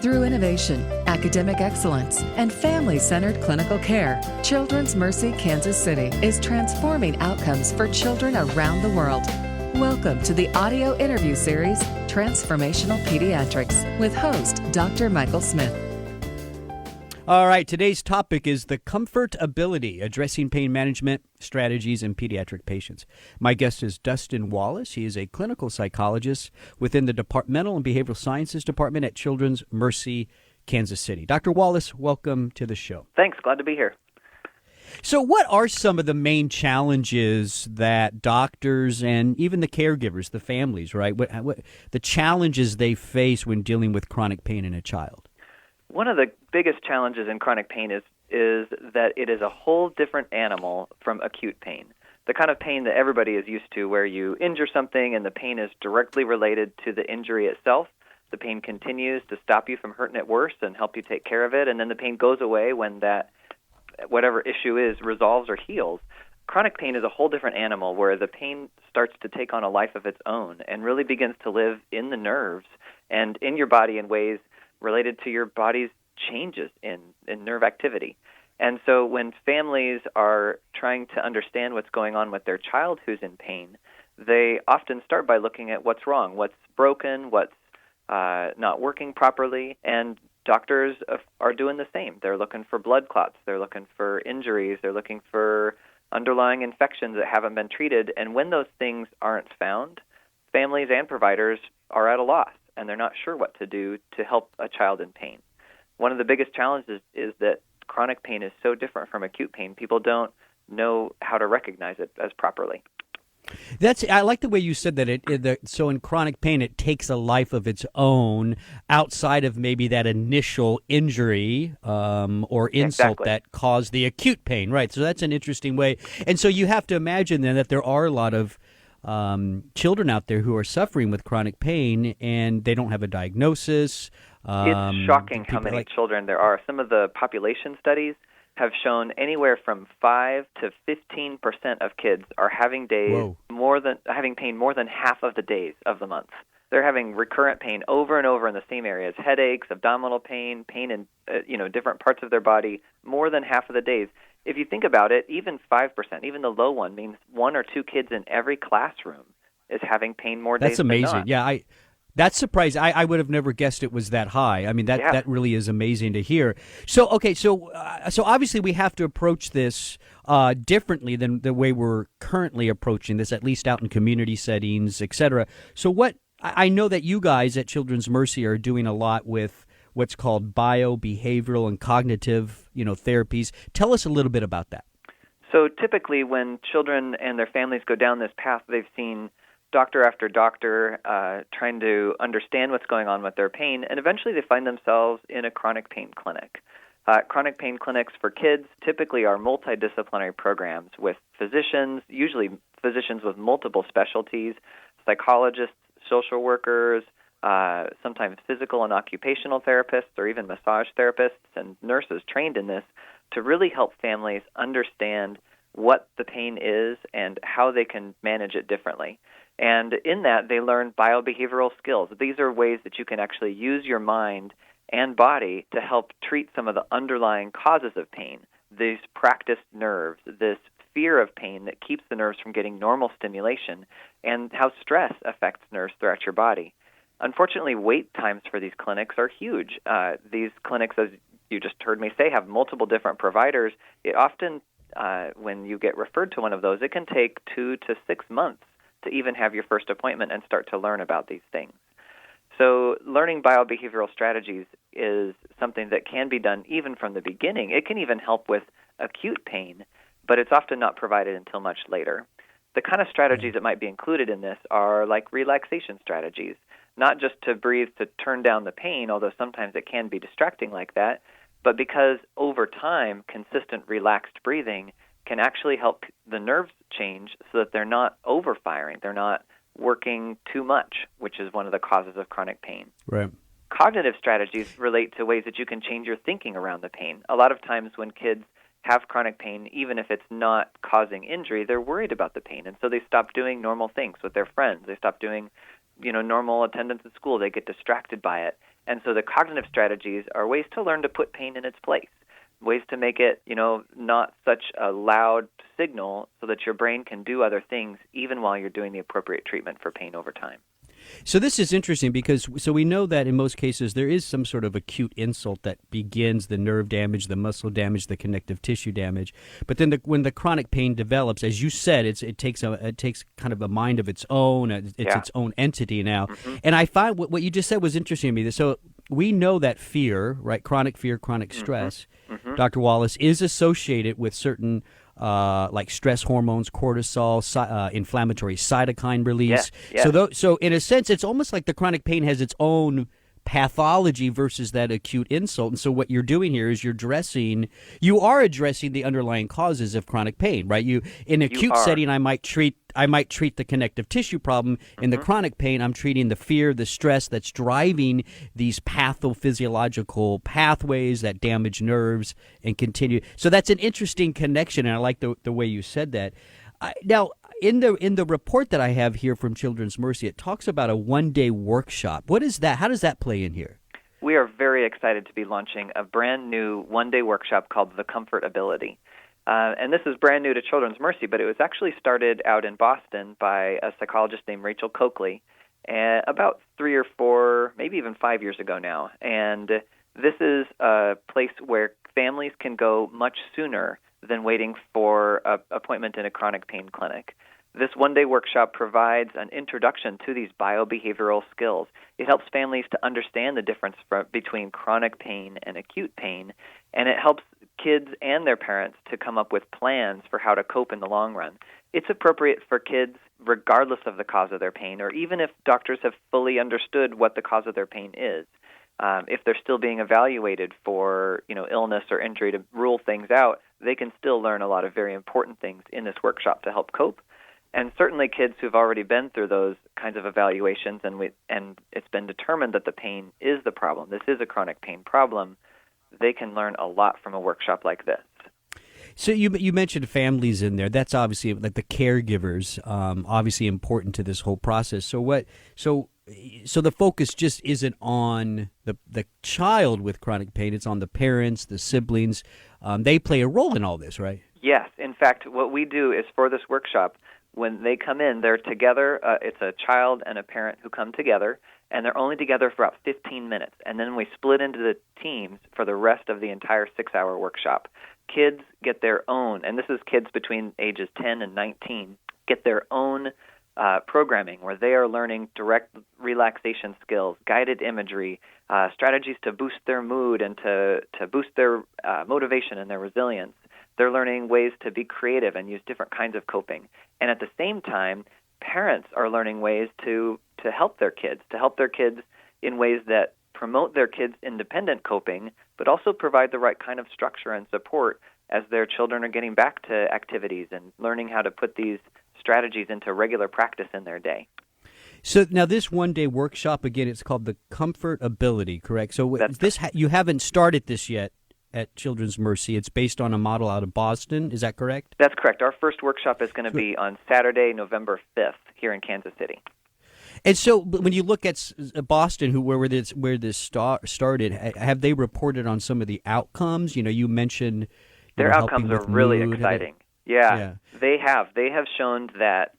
Through innovation, academic excellence, and family-centered clinical care, Children's Mercy Kansas City is transforming outcomes for children around the world. Welcome to the audio interview series, Transformational Pediatrics, with host Dr. Michael Smith. All right, today's topic is the comfortability, addressing pain management strategies in pediatric patients. My guest is Dustin Wallace. He is a clinical psychologist within the Departmental and Behavioral Sciences Department at Children's Mercy, Kansas City. Dr. Wallace, welcome to the show. Thanks. Glad to be here. So what are some of the main challenges that doctors and even the caregivers, the families, right, what the challenges they face when dealing with chronic pain in a child? One of the biggest challenges in chronic pain is that it is a whole different animal from acute pain. The kind of pain that everybody is used to, where you injure something and the pain is directly related to the injury itself. The pain continues to stop you from hurting it worse and help you take care of it, and then the pain goes away when that whatever issue is resolves or heals. Chronic pain is a whole different animal where the pain starts to take on a life of its own and really begins to live in the nerves and in your body in ways related to your body's changes in nerve activity. And so when families are trying to understand what's going on with their child who's in pain, they often start by looking at what's wrong, what's broken, what's not working properly, and doctors are doing the same. They're looking for blood clots, they're looking for injuries, they're looking for underlying infections that haven't been treated, and when those things aren't found, families and providers are at a loss, and they're not sure what to do to help a child in pain. One of the biggest challenges is that chronic pain is so different from acute pain. People don't know how to recognize it as properly. I like the way you said that. So in chronic pain, it takes a life of its own outside of maybe that initial injury or insult that caused the acute pain, right? So that's an interesting way. And so you have to imagine then that there are a lot of children out there who are suffering with chronic pain and they don't have a diagnosis. It's shocking how many children there are. Some of the population studies have shown anywhere from 5 to 15% of kids are having pain more than half of the days of the month. They're having recurrent pain over and over in the same areas: headaches, abdominal pain in different parts of their body, more than half of the days. If you think about it, even 5%, even the low one, means 1 or 2 kids in every classroom is having pain more days than not. That's amazing. Yeah, that's surprising. I would have never guessed it was that high. I mean, that really is amazing to hear. So, okay, so obviously we have to approach this differently than the way we're currently approaching this, at least out in community settings, et cetera. So I know that you guys at Children's Mercy are doing a lot with what's called bio-behavioral and cognitive, therapies. Tell us a little bit about that. So typically when children and their families go down this path, they've seen doctor after doctor trying to understand what's going on with their pain, and eventually they find themselves in a chronic pain clinic. Chronic pain clinics for kids typically are multidisciplinary programs with physicians, usually physicians with multiple specialties, psychologists, social workers, sometimes physical and occupational therapists, or even massage therapists and nurses trained in this to really help families understand what the pain is and how they can manage it differently. And in that, they learn biobehavioral skills. These are ways that you can actually use your mind and body to help treat some of the underlying causes of pain, these practiced nerves, this fear of pain that keeps the nerves from getting normal stimulation, and how stress affects nerves throughout your body. Unfortunately, wait times for these clinics are huge. These clinics, as you just heard me say, have multiple different providers. It often, when you get referred to one of those, it can take 2 to 6 months to even have your first appointment and start to learn about these things. So learning biobehavioral strategies is something that can be done even from the beginning. It can even help with acute pain, but it's often not provided until much later. The kind of strategies that might be included in this are like relaxation strategies, not just to breathe to turn down the pain, although sometimes it can be distracting like that, but because over time, consistent relaxed breathing can actually help the nerves change so that they're not overfiring, they're not working too much, which is one of the causes of chronic pain. Right. Cognitive strategies relate to ways that you can change your thinking around the pain. A lot of times when kids have chronic pain, even if it's not causing injury, they're worried about the pain, and so they stop doing normal things with their friends. They stop doing normal attendance at school. They get distracted by it. And so the cognitive strategies are ways to learn to put pain in its place, ways to make it, not such a loud signal so that your brain can do other things even while you're doing the appropriate treatment for pain over time. So this is interesting because we know that in most cases there is some sort of acute insult that begins the nerve damage, the muscle damage, the connective tissue damage. But then when the chronic pain develops, as you said, it takes kind of a mind of its own. It's its own entity now. Mm-hmm. And I find what you just said was interesting to me. So we know that fear, right? Chronic fear, chronic stress, mm-hmm. Dr. Wallace, is associated with certain like stress hormones, cortisol, inflammatory cytokine release. Yeah. So in a sense, it's almost like the chronic pain has its own pathology versus that acute insult. And so what you're doing here is you are addressing the underlying causes of chronic pain, right? In acute setting, I might treat the connective tissue problem. In the chronic pain, I'm treating the fear, the stress that's driving these pathophysiological pathways that damage nerves and continue. So that's an interesting connection, and I like the way you said that. Now, in the report that I have here from Children's Mercy, it talks about a one-day workshop. What is that? How does that play in here? We are very excited to be launching a brand new one-day workshop called The Comfort Ability. And this is brand new to Children's Mercy, but it was actually started out in Boston by a psychologist named Rachel Coakley about 3 or 4, maybe even 5 years ago now. And this is a place where families can go much sooner than waiting for an appointment in a chronic pain clinic. This one-day workshop provides an introduction to these biobehavioral skills. It helps families to understand the difference between chronic pain and acute pain, and it helps kids and their parents to come up with plans for how to cope in the long run. It's appropriate for kids regardless of the cause of their pain, or even if doctors have fully understood what the cause of their pain is. If they're still being evaluated for, illness or injury to rule things out, they can still learn a lot of very important things in this workshop to help cope. And certainly kids who've already been through those kinds of evaluations and it's been determined that the pain is the problem, this is a chronic pain problem, they can learn a lot from a workshop like this. So you mentioned families in there. That's obviously like the caregivers, obviously important to this whole process. So the focus just isn't on the child with chronic pain. It's on the parents, the siblings. They play a role in all this, right? Yes. In fact, what we do is for this workshop, when they come in, they're together. It's a child and a parent who come together, and they're only together for about 15 minutes. And then we split into the teams for the rest of the entire 6-hour workshop. Kids get their own, and this is kids between ages 10 and 19, get their own programming where they are learning direct relaxation skills, guided imagery, strategies to boost their mood and to boost their motivation and their resilience. They're learning ways to be creative and use different kinds of coping. And at the same time, parents are learning ways to help their kids, in ways that promote their kids' independent coping, but also provide the right kind of structure and support as their children are getting back to activities and learning how to put these strategies into regular practice in their day. So now this one-day workshop, again, it's called the Comfort Ability, correct? So you haven't started this yet at Children's Mercy. It's based on a model out of Boston. Is that correct? That's correct. Our first workshop is going to be on Saturday, November 5th here in Kansas City. And so when you look at Boston, where this started, have they reported on some of the outcomes? You mentioned their outcomes are really exciting. Yeah, they have. They have shown that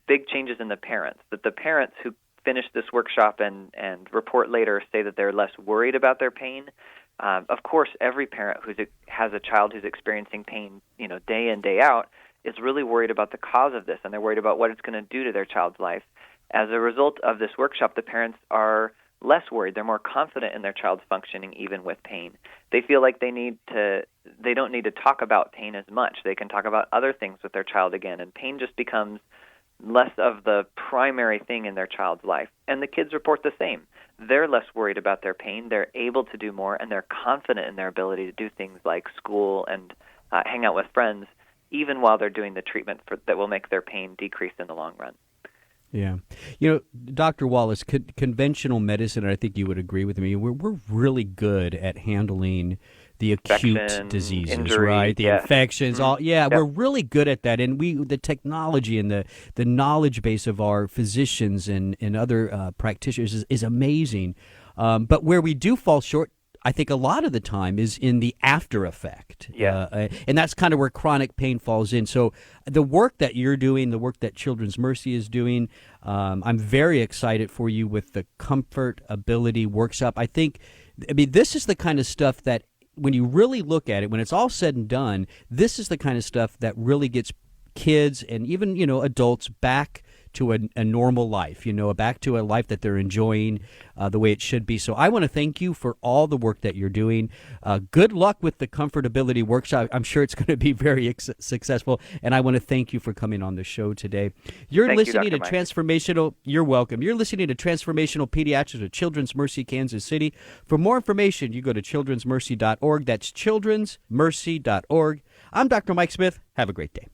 big changes in the parents, that the parents who finish this workshop and report later say that they're less worried about their pain. Of course, every parent who has a child who's experiencing pain, day in, day out, is really worried about the cause of this, and they're worried about what it's going to do to their child's life. As a result of this workshop, the parents are less worried. They're more confident in their child's functioning even with pain. They feel like they don't need to talk about pain as much. They can talk about other things with their child again, and pain just becomes less of the primary thing in their child's life. And the kids report the same. They're less worried about their pain. They're able to do more, and they're confident in their ability to do things like school and hang out with friends, even while they're doing the treatment that will make their pain decrease in the long run. Yeah. Dr. Wallace, conventional medicine, and I think you would agree with me, we're really good at handling the acute diseases, injury, right? The infections, we're really good at that. And the technology and the knowledge base of our physicians and other practitioners is amazing. But where we do fall short, I think a lot of the time, is in the after effect. Yeah. And that's kind of where chronic pain falls in. So the work that you're doing, the work that Children's Mercy is doing, I'm very excited for you with the Comfort Ability Workshop. I mean, this is the kind of stuff that when you really look at it, when it's all said and done, this is the kind of stuff that really gets kids and even, adults back to a normal life, back to a life that they're enjoying the way it should be. So I want to thank you for all the work that you're doing. Good luck with the Comfortability Workshop. I'm sure it's going to be very successful, and I want to thank you for coming on the show today. You're welcome. You're listening to Transformational Pediatrics at Children's Mercy, Kansas City. For more information, you go to childrensmercy.org. That's childrensmercy.org. I'm Dr. Mike Smith. Have a great day.